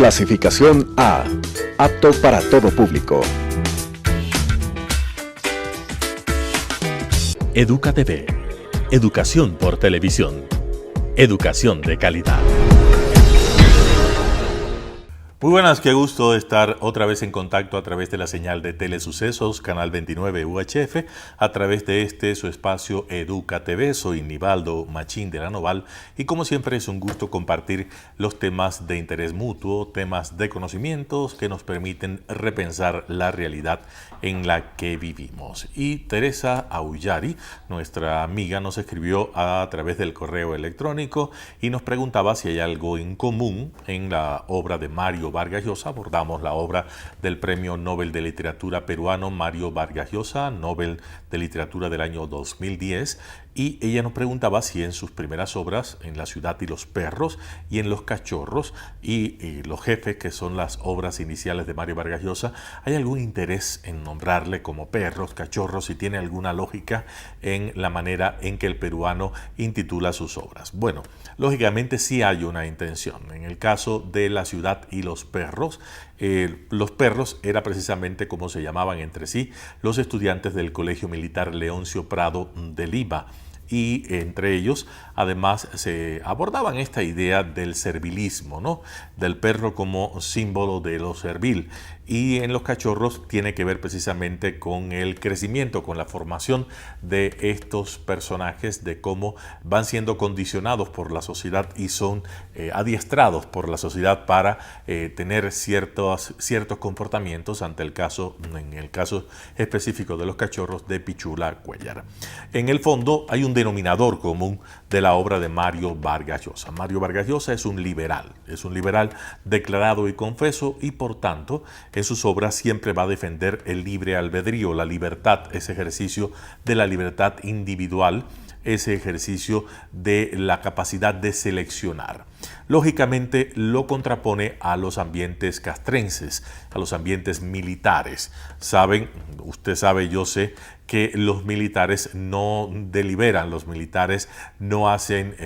Clasificación A. Apto para todo público. Educa TV. Educación por televisión. Educación de calidad. Muy buenas, qué gusto estar otra vez en contacto a través de la señal de Telesucesos, Canal 29 UHF, a través de su espacio Educa TV. Soy Nivaldo Machín de la Noval y como siempre es un gusto compartir los temas de interés mutuo, temas de conocimientos que nos permiten repensar la realidad en la que vivimos. Y Teresa Aullari, nuestra amiga, nos escribió a través del correo electrónico y nos preguntaba si hay algo en común en la obra de Mario Vargas Llosa. Abordamos la obra del Premio Nobel de Literatura peruano Mario Vargas Llosa, Nobel de Literatura del año 2010, y ella nos preguntaba si en sus primeras obras, en La ciudad y los perros y en Los cachorros y Los jefes, que son las obras iniciales de Mario Vargas Llosa, hay algún interés en nombrarle como perros, cachorros, si tiene alguna lógica en la manera en que el peruano intitula sus obras. Bueno, lógicamente sí hay una intención. En el caso de La ciudad y los perros era precisamente como se llamaban entre sí los estudiantes del Colegio Militar Leoncio Prado de Lima. Y entre ellos, además, se abordaban esta idea del servilismo, ¿no? Del perro como símbolo de lo servil. Y en Los cachorros tiene que ver precisamente con el crecimiento, con la formación de estos personajes, de cómo van siendo condicionados por la sociedad y son adiestrados por la sociedad para tener ciertos comportamientos en el caso específico de Los cachorros de Pichula Cuéllar. En el fondo hay un denominador común de la obra de Mario Vargas Llosa. Mario Vargas Llosa es un liberal declarado y confeso, y por tanto en sus obras siempre va a defender el libre albedrío, la libertad, ese ejercicio de la libertad individual, ese ejercicio de la capacidad de seleccionar. Lógicamente lo contrapone a los ambientes castrenses, a los ambientes militares. Usted sabe, yo sé, que los militares no deliberan, los militares no hacen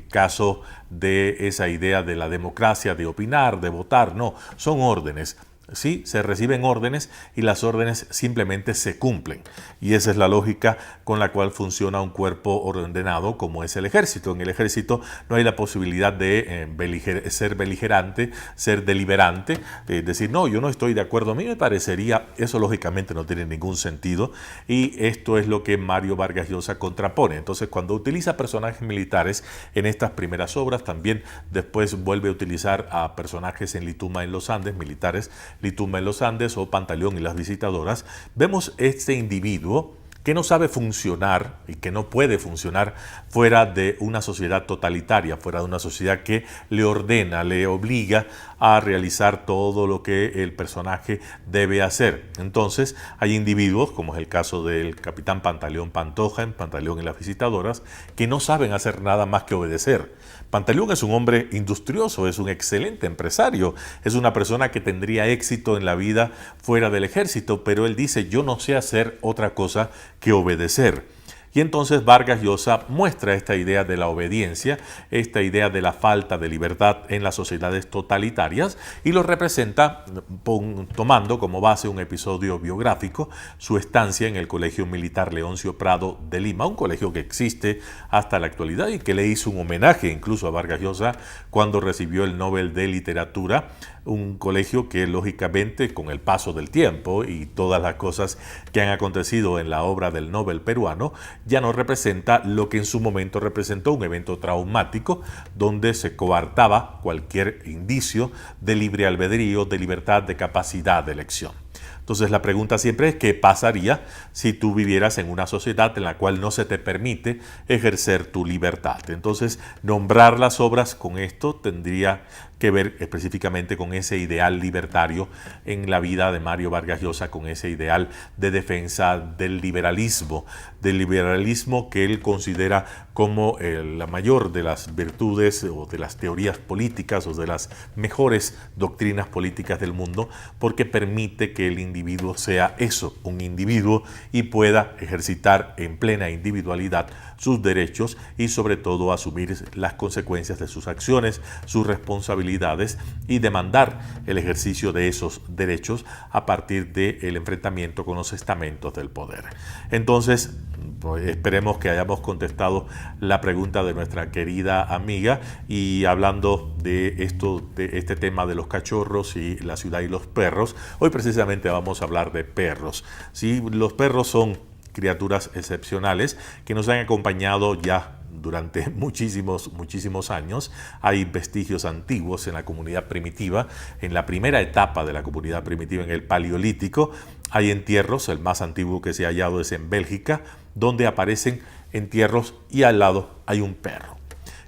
caso de esa idea de la democracia, de opinar, de votar, no, son órdenes. Sí, se reciben órdenes y las órdenes simplemente se cumplen. Y esa es la lógica con la cual funciona un cuerpo ordenado como es el ejército. En el ejército no hay la posibilidad de ser beligerante, ser deliberante, decir, no, yo no estoy de acuerdo. A mí me parecería, eso lógicamente no tiene ningún sentido, y esto es lo que Mario Vargas Llosa contrapone. Entonces, cuando utiliza personajes militares en estas primeras obras, también después vuelve a utilizar a personajes en Lituma en los Andes, militares, Lituma en los Andes o Pantaleón y las visitadoras, vemos este individuo que no sabe funcionar y que no puede funcionar fuera de una sociedad totalitaria, fuera de una sociedad que le ordena, le obliga a realizar todo lo que el personaje debe hacer. Entonces hay individuos, como es el caso del capitán Pantaleón Pantoja en Pantaleón y las visitadoras, que no saben hacer nada más que obedecer. Pantaleón es un hombre industrioso, es un excelente empresario, es una persona que tendría éxito en la vida fuera del ejército, pero él dice, yo no sé hacer otra cosa que obedecer. Y entonces Vargas Llosa muestra esta idea de la obediencia, esta idea de la falta de libertad en las sociedades totalitarias, y lo representa tomando como base un episodio biográfico, su estancia en el Colegio Militar Leoncio Prado de Lima, un colegio que existe hasta la actualidad y que le hizo un homenaje incluso a Vargas Llosa cuando recibió el Nobel de Literatura, un colegio que lógicamente con el paso del tiempo y todas las cosas que han acontecido en la obra del Nobel peruano, ya no representa lo que en su momento representó un evento traumático donde se coartaba cualquier indicio de libre albedrío, de libertad, de capacidad de elección. Entonces la pregunta siempre es, ¿qué pasaría si tú vivieras en una sociedad en la cual no se te permite ejercer tu libertad? Entonces, nombrar las obras con esto tendría que ver específicamente con ese ideal libertario en la vida de Mario Vargas Llosa, con ese ideal de defensa del liberalismo que él considera como la mayor de las virtudes o de las teorías políticas o de las mejores doctrinas políticas del mundo, porque permite que el individuo individuo sea eso, un individuo, y pueda ejercitar en plena individualidad sus derechos y sobre todo asumir las consecuencias de sus acciones, sus responsabilidades y demandar el ejercicio de esos derechos a partir del enfrentamiento con los estamentos del poder. Entonces, pues, esperemos que hayamos contestado la pregunta de nuestra querida amiga, y hablando de este tema de los cachorros y la ciudad y los perros, hoy precisamente vamos a hablar de perros. ¿Sí? Los perros son criaturas excepcionales que nos han acompañado ya durante muchísimos años. Hay vestigios antiguos en la comunidad primitiva, en la primera etapa de la comunidad primitiva, en el Paleolítico. Hay entierros, el más antiguo que se ha hallado es en Bélgica, donde aparecen entierros y al lado hay un perro.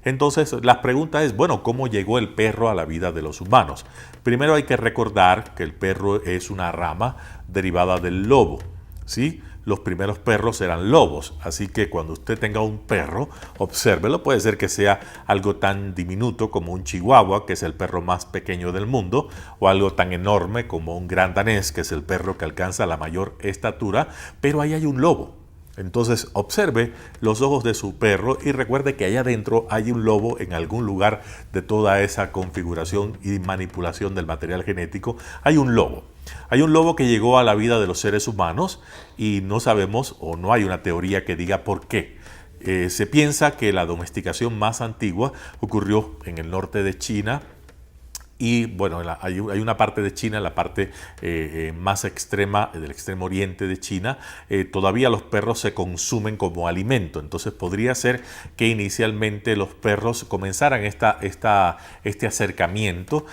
Entonces, la pregunta es, bueno, ¿cómo llegó el perro a la vida de los humanos? Primero hay que recordar que el perro es una rama derivada del lobo, ¿sí? Los primeros perros eran lobos, así que cuando usted tenga un perro, obsérvelo. Puede ser que sea algo tan diminuto como un chihuahua, que es el perro más pequeño del mundo, o algo tan enorme como un gran danés, que es el perro que alcanza la mayor estatura, pero ahí hay un lobo. Entonces observe los ojos de su perro y recuerde que allá adentro hay un lobo en algún lugar de toda esa configuración y manipulación del material genético. Hay un lobo. Hay un lobo que llegó a la vida de los seres humanos y no sabemos, o no hay una teoría que diga por qué. Se piensa que la domesticación más antigua ocurrió en el norte de China. Y bueno, hay una parte de China, la parte más extrema, del extremo oriente de China, todavía los perros se consumen como alimento. Entonces podría ser que inicialmente los perros comenzaran este acercamiento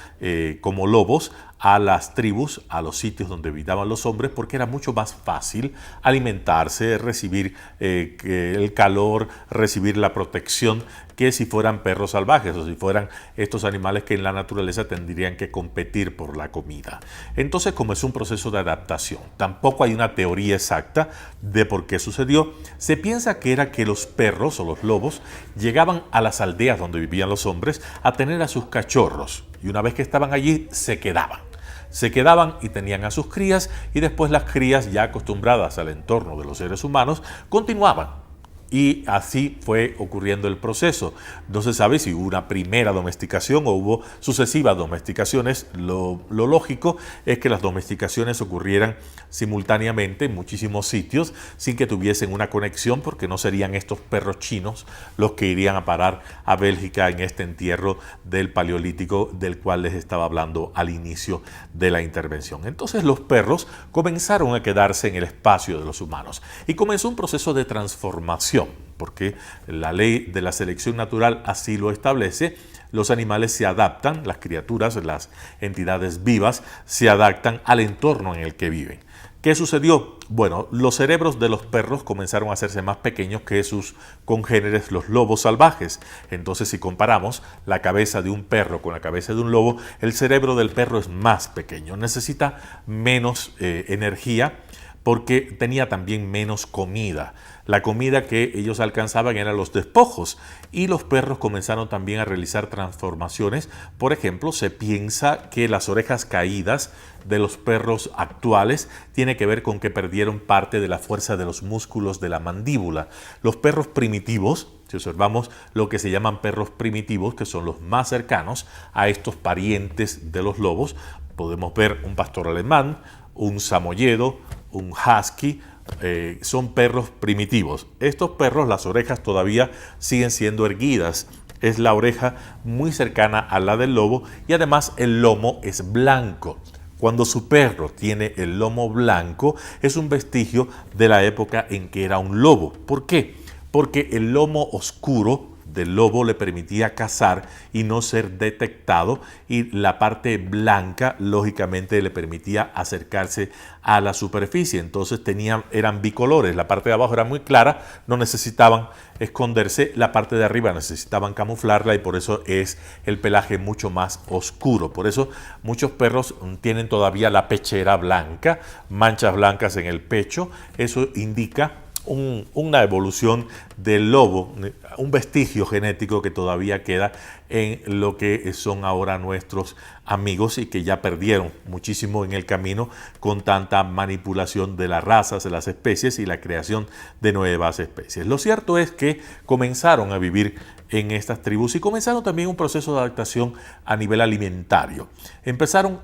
como lobos a las tribus, a los sitios donde habitaban los hombres, porque era mucho más fácil alimentarse, recibir el calor, recibir la protección, que si fueran perros salvajes o si fueran estos animales que en la naturaleza tendrían que competir por la comida. Entonces, como es un proceso de adaptación, tampoco hay una teoría exacta de por qué sucedió. Se piensa que era que los perros o los lobos llegaban a las aldeas donde vivían los hombres a tener a sus cachorros, y una vez que estaban allí se quedaban y tenían a sus crías, y después las crías, ya acostumbradas al entorno de los seres humanos, continuaban. Y así fue ocurriendo el proceso. No se sabe si hubo una primera domesticación o hubo sucesivas domesticaciones. Lo lógico es que las domesticaciones ocurrieran simultáneamente en muchísimos sitios sin que tuviesen una conexión, porque no serían estos perros chinos los que irían a parar a Bélgica en este entierro del Paleolítico del cual les estaba hablando al inicio de la intervención. Entonces los perros comenzaron a quedarse en el espacio de los humanos y comenzó un proceso de transformación, porque la ley de la selección natural así lo establece. Los animales se adaptan, las criaturas, las entidades vivas, se adaptan al entorno en el que viven. ¿Qué sucedió? Bueno, los cerebros de los perros comenzaron a hacerse más pequeños que sus congéneres, los lobos salvajes. Entonces, si comparamos la cabeza de un perro con la cabeza de un lobo, el cerebro del perro es más pequeño, necesita menos energía, porque tenía también menos comida. La comida que ellos alcanzaban eran los despojos, y los perros comenzaron también a realizar transformaciones. Por ejemplo, se piensa que las orejas caídas de los perros actuales tiene que ver con que perdieron parte de la fuerza de los músculos de la mandíbula. Los perros primitivos, si observamos lo que se llaman perros primitivos, que son los más cercanos a estos parientes de los lobos, podemos ver un pastor alemán, un samoyedo, un husky, son perros primitivos. Estos perros, las orejas todavía siguen siendo erguidas. Es la oreja muy cercana a la del lobo, y además el lomo es blanco. Cuando su perro tiene el lomo blanco, es un vestigio de la época en que era un lobo. ¿Por qué? Porque el lomo oscuro del lobo le permitía cazar y no ser detectado, y la parte blanca lógicamente le permitía acercarse a la superficie. Entonces eran bicolores, la parte de abajo era muy clara, no necesitaban esconderse, la parte de arriba necesitaban camuflarla, y por eso es el pelaje mucho más oscuro. Por eso muchos perros tienen todavía la pechera blanca, manchas blancas en el pecho. Eso indica una evolución del lobo, un vestigio genético que todavía queda en lo que son ahora nuestros amigos y que ya perdieron muchísimo en el camino con tanta manipulación de las razas, de las especies y la creación de nuevas especies. Lo cierto es que comenzaron a vivir en estas tribus y comenzaron también un proceso de adaptación a nivel alimentario. Empezaron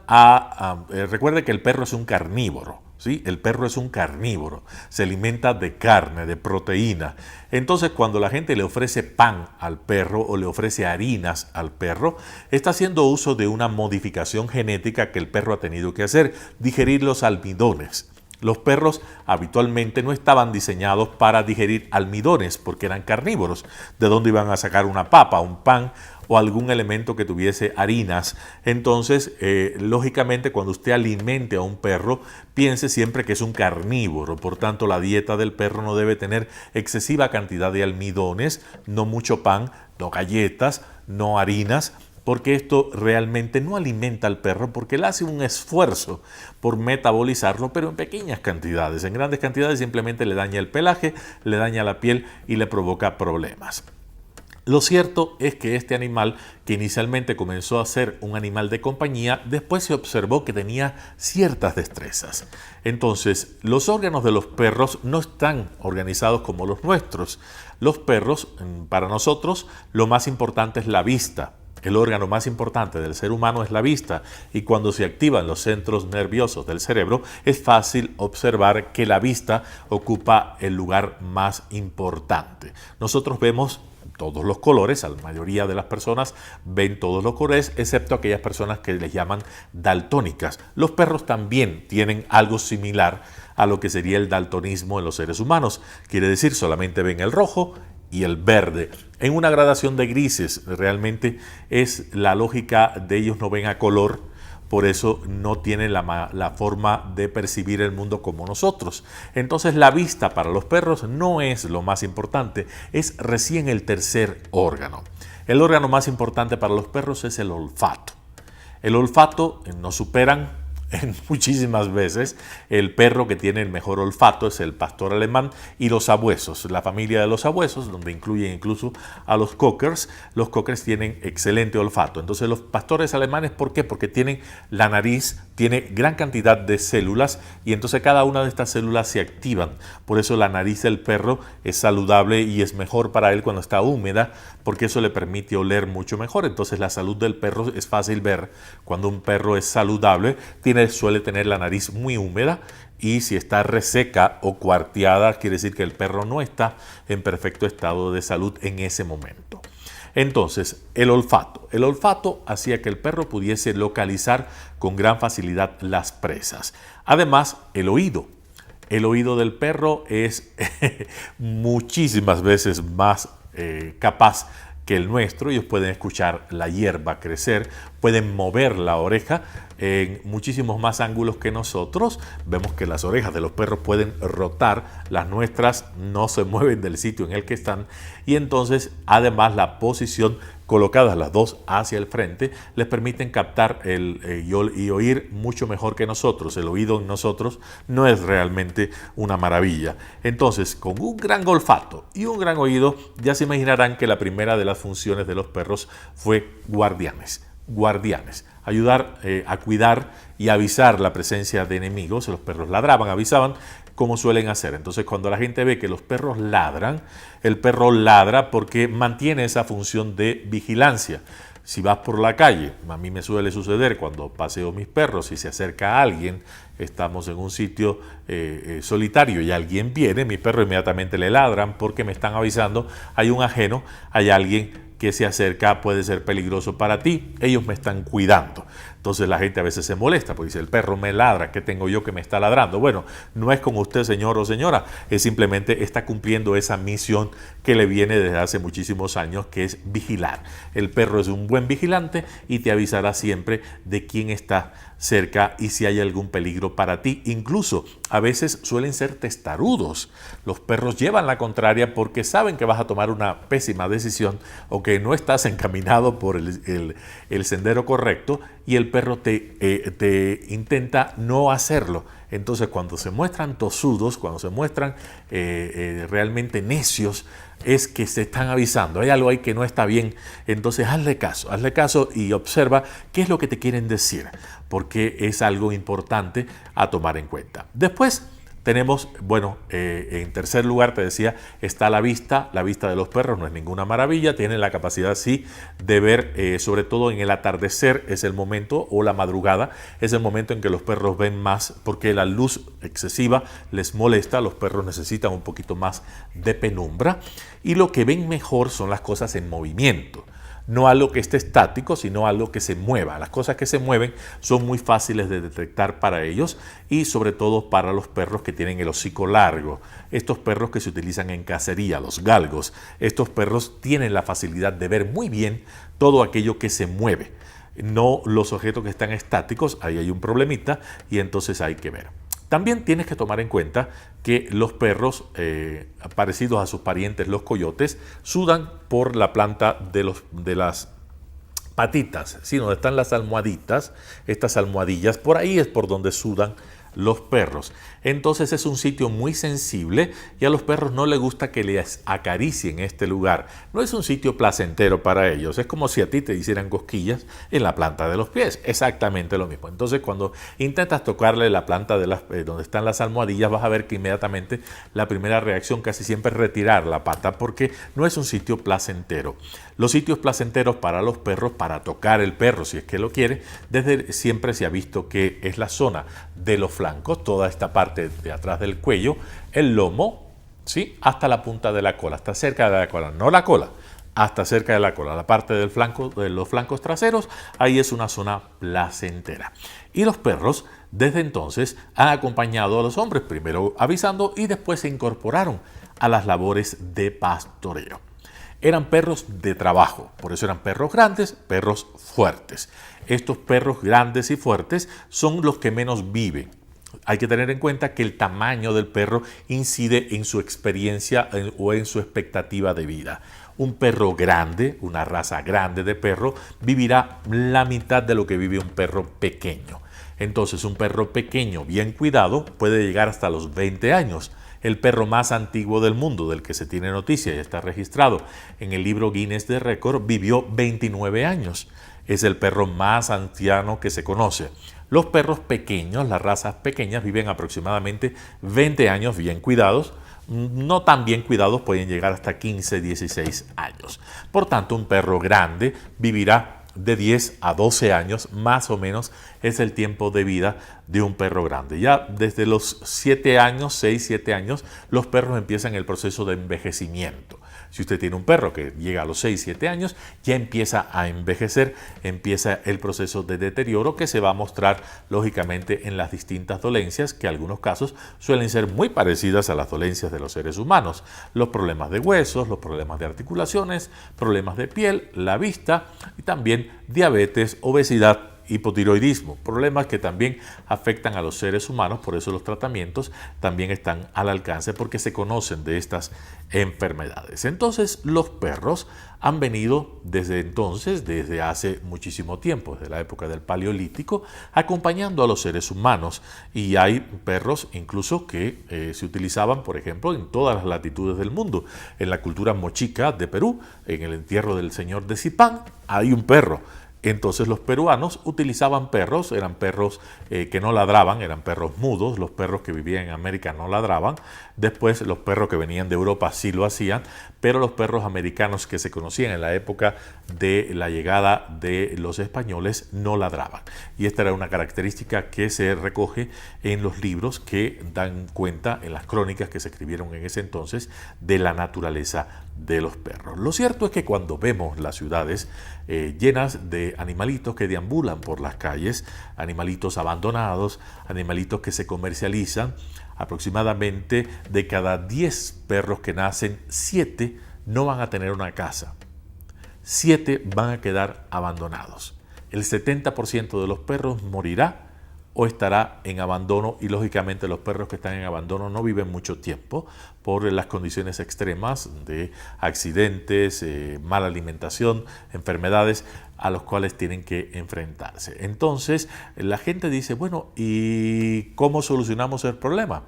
recuerde que el perro es un carnívoro. ¿Sí? El perro es un carnívoro, se alimenta de carne, de proteína. Entonces, cuando la gente le ofrece pan al perro o le ofrece harinas al perro, está haciendo uso de una modificación genética que el perro ha tenido que hacer, digerir los almidones. Los perros habitualmente no estaban diseñados para digerir almidones porque eran carnívoros. ¿De dónde iban a sacar una papa, un pan o algún elemento que tuviese harinas? Entonces, lógicamente, cuando usted alimente a un perro, piense siempre que es un carnívoro. Por tanto, la dieta del perro no debe tener excesiva cantidad de almidones, no mucho pan, no galletas, no harinas, porque esto realmente no alimenta al perro, porque él hace un esfuerzo por metabolizarlo, pero en pequeñas cantidades. En grandes cantidades simplemente le daña el pelaje, le daña la piel y le provoca problemas. Lo cierto es que este animal, que inicialmente comenzó a ser un animal de compañía, después se observó que tenía ciertas destrezas. Entonces, los órganos de los perros no están organizados como los nuestros. Los perros, para nosotros, lo más importante es la vista. El órgano más importante del ser humano es la vista, y cuando se activan los centros nerviosos del cerebro es fácil observar que la vista ocupa el lugar más importante. Nosotros vemos todos los colores, la mayoría de las personas ven todos los colores, excepto aquellas personas que les llaman daltónicas. Los perros también tienen algo similar a lo que sería el daltonismo en los seres humanos, quiere decir solamente ven el rojo y el verde, en una gradación de grises. Realmente es la lógica de ellos, no ven a color, por eso no tienen la forma de percibir el mundo como nosotros. Entonces la vista para los perros no es lo más importante, es recién el tercer órgano. El órgano más importante para los perros es el olfato. El olfato nos superan muchísimas veces. El perro que tiene el mejor olfato es el pastor alemán y los sabuesos, la familia de los sabuesos, donde incluyen incluso a los cockers. Los cockers tienen excelente olfato. Entonces los pastores alemanes, ¿por qué? Porque tienen la nariz, tiene gran cantidad de células y entonces cada una de estas células se activan. Por eso la nariz del perro es saludable y es mejor para él cuando está húmeda, porque eso le permite oler mucho mejor. Entonces la salud del perro es fácil ver. Cuando un perro es saludable, suele tener la nariz muy húmeda, y si está reseca o cuarteada, quiere decir que el perro no está en perfecto estado de salud en ese momento. Entonces, el olfato. El olfato hacía que el perro pudiese localizar con gran facilidad las presas. Además, el oído. El oído del perro es muchísimas veces más capaz que el nuestro. Ellos pueden escuchar la hierba crecer, pueden mover la oreja en muchísimos más ángulos que nosotros. Vemos que las orejas de los perros pueden rotar, las nuestras no se mueven del sitio en el que están, y entonces además la posición, colocadas las dos hacia el frente, les permiten captar y oír mucho mejor que nosotros. El oído en nosotros no es realmente una maravilla. Entonces, con un gran olfato y un gran oído, ya se imaginarán que la primera de las funciones de los perros fue guardianes. Ayudar a cuidar y avisar la presencia de enemigos. Los perros ladraban, avisaban, como suelen hacer. Entonces, cuando la gente ve que los perros ladran, el perro ladra porque mantiene esa función de vigilancia. Si vas por la calle, a mí me suele suceder cuando paseo mis perros y se acerca a alguien, estamos en un sitio solitario y alguien viene, mis perros inmediatamente le ladran porque me están avisando, hay un ajeno, hay alguien que se acerca, puede ser peligroso para ti, ellos me están cuidando. Entonces la gente a veces se molesta porque dice, el perro me ladra, ¿qué tengo yo que me está ladrando? Bueno, no es con usted, señor o señora, es simplemente está cumpliendo esa misión que le viene desde hace muchísimos años, que es vigilar. El perro es un buen vigilante y te avisará siempre de quién está cerca y si hay algún peligro para ti. Incluso a veces suelen ser testarudos. Los perros llevan la contraria porque saben que vas a tomar una pésima decisión o que que no estás encaminado por el sendero correcto y el perro te intenta no hacerlo. Entonces cuando se muestran tosudos, cuando se muestran realmente necios, es que se están avisando, hay algo ahí que no está bien. Entonces hazle caso y observa qué es lo que te quieren decir, porque es algo importante a tomar en cuenta. Después tenemos, en tercer lugar te decía, está la vista de los perros no es ninguna maravilla, tienen la capacidad sí de ver, sobre todo en el atardecer es el momento, o la madrugada, es el momento en que los perros ven más, porque la luz excesiva les molesta, los perros necesitan un poquito más de penumbra, y lo que ven mejor son las cosas en movimiento. No algo que esté estático, sino algo que se mueva. Las cosas que se mueven son muy fáciles de detectar para ellos y sobre todo para los perros que tienen el hocico largo. Estos perros que se utilizan en cacería, los galgos, estos perros tienen la facilidad de ver muy bien todo aquello que se mueve. No los objetos que están estáticos, ahí hay un problemita y entonces hay que ver. También tienes que tomar en cuenta que los perros, parecidos a sus parientes los coyotes, sudan por la planta de las patitas, ¿sí? Donde están las almohaditas, estas almohadillas, por ahí es por donde sudan los perros. Entonces es un sitio muy sensible y a los perros no les gusta que les acaricien este lugar. No es un sitio placentero para ellos. Es como si a ti te hicieran cosquillas en la planta de los pies. Exactamente lo mismo. Entonces cuando intentas tocarle la planta de donde están las almohadillas, vas a ver que inmediatamente la primera reacción casi siempre es retirar la pata, porque no es un sitio placentero. Los sitios placenteros para los perros, para tocar el perro si es que lo quiere, desde siempre se ha visto que es la zona de los flancos, toda esta parte de atrás del cuello, el lomo, ¿sí? Hasta la punta de la cola, hasta cerca de la cola, no la cola, hasta cerca de la cola, la parte del flanco, de los flancos traseros, ahí es una zona placentera. Y los perros desde entonces han acompañado a los hombres, primero avisando y después se incorporaron a las labores de pastoreo. Eran perros de trabajo, por eso eran perros grandes, perros fuertes. Estos perros grandes y fuertes son los que menos viven. Hay que tener en cuenta que el tamaño del perro incide en su experiencia o en su expectativa de vida. Un perro grande, una raza grande de perro, vivirá la mitad de lo que vive un perro pequeño. Entonces, un perro pequeño, bien cuidado, puede llegar hasta los 20 años. El perro más antiguo del mundo, del que se tiene noticia y está registrado en el libro Guinness de Récord, vivió 29 años. Es el perro más anciano que se conoce. Los perros pequeños, las razas pequeñas, viven aproximadamente 20 años bien cuidados. No tan bien cuidados pueden llegar hasta 15, 16 años. Por tanto, un perro grande vivirá de 10 a 12 años, más o menos, es el tiempo de vida de un perro grande. Ya desde los 7 años, 6, 7 años, los perros empiezan el proceso de envejecimiento. Si usted tiene un perro que llega a los 6, 7 años, ya empieza a envejecer, empieza el proceso de deterioro que se va a mostrar lógicamente en las distintas dolencias, que en algunos casos suelen ser muy parecidas a las dolencias de los seres humanos. Los problemas de huesos, los problemas de articulaciones, problemas de piel, la vista y también diabetes, obesidad, hipotiroidismo, problemas que también afectan a los seres humanos, por eso los tratamientos también están al alcance porque se conocen de estas enfermedades. Entonces los perros han venido desde hace muchísimo tiempo, desde la época del Paleolítico, acompañando a los seres humanos, y hay perros incluso que se utilizaban, por ejemplo, en todas las latitudes del mundo. En la cultura mochica de Perú, en el entierro del señor de Zipán, hay un perro. Entonces los peruanos utilizaban perros, eran perros que no ladraban, eran perros mudos, los perros que vivían en América no ladraban, después los perros que venían de Europa sí lo hacían, pero los perros americanos que se conocían en la época de la llegada de los españoles no ladraban. Y esta era una característica que se recoge en los libros que dan cuenta, en las crónicas que se escribieron en ese entonces, de la naturaleza de los perros. Lo cierto es que cuando vemos las ciudades llenas de animalitos que deambulan por las calles, animalitos abandonados, animalitos que se comercializan, aproximadamente de cada 10 perros que nacen, 7 no van a tener una casa. 7 van a quedar abandonados. El 70% de los perros morirá o estará en abandono, y lógicamente los perros que están en abandono no viven mucho tiempo por las condiciones extremas de accidentes, mala alimentación, enfermedades a los cuales tienen que enfrentarse. Entonces la gente dice, bueno, ¿y cómo solucionamos el problema?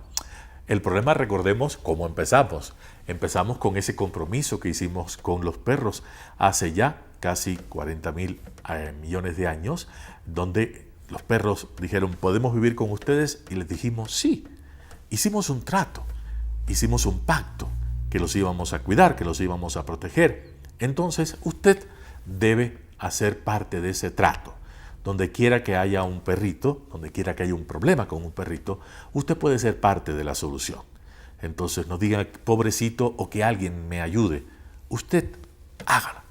El problema, recordemos cómo empezamos. Empezamos con ese compromiso que hicimos con los perros hace ya casi 40.000 millones de años, donde los perros dijeron, ¿podemos vivir con ustedes? Y les dijimos, sí. Hicimos un trato, hicimos un pacto, que los íbamos a cuidar, que los íbamos a proteger. Entonces, usted debe hacer parte de ese trato. Donde quiera que haya un perrito, donde quiera que haya un problema con un perrito, usted puede ser parte de la solución. Entonces, no diga, pobrecito, o que alguien me ayude. Usted hágalo,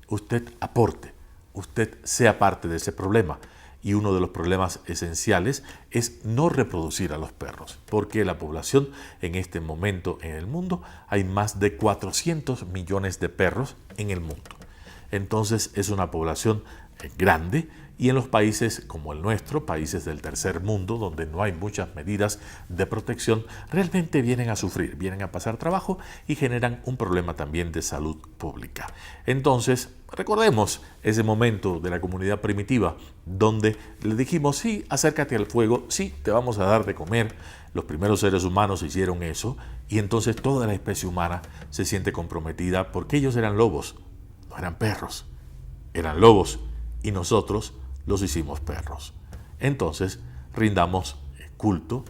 usted aporte, usted sea parte de ese problema. Y uno de los problemas esenciales es no reproducir a los perros, porque la población en este momento en el mundo, hay más de 400 millones de perros en el mundo. Entonces es una población grande, y en los países como el nuestro, países del tercer mundo, donde no hay muchas medidas de protección, realmente vienen a sufrir, vienen a pasar trabajo y generan un problema también de salud pública. Entonces, recordemos ese momento de la comunidad primitiva donde le dijimos, sí, acércate al fuego, sí, te vamos a dar de comer. Los primeros seres humanos hicieron eso, y entonces toda la especie humana se siente comprometida, porque ellos eran lobos, no eran perros, eran lobos, y nosotros los hicimos perros. Entonces, rindamos culto,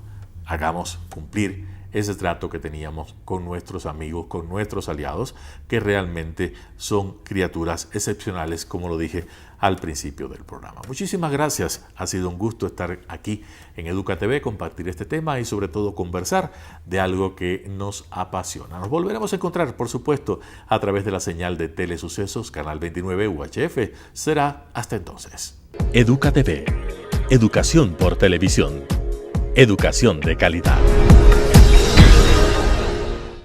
hagamos cumplir ese trato que teníamos con nuestros amigos, con nuestros aliados, que realmente son criaturas excepcionales, como lo dije al principio del programa. Muchísimas gracias, ha sido un gusto estar aquí en Educa TV, compartir este tema y sobre todo conversar de algo que nos apasiona. Nos volveremos a encontrar, por supuesto, a través de la señal de Telesucesos, Canal 29 UHF. Será hasta entonces. Educa TV. Educación por televisión. Educación de calidad.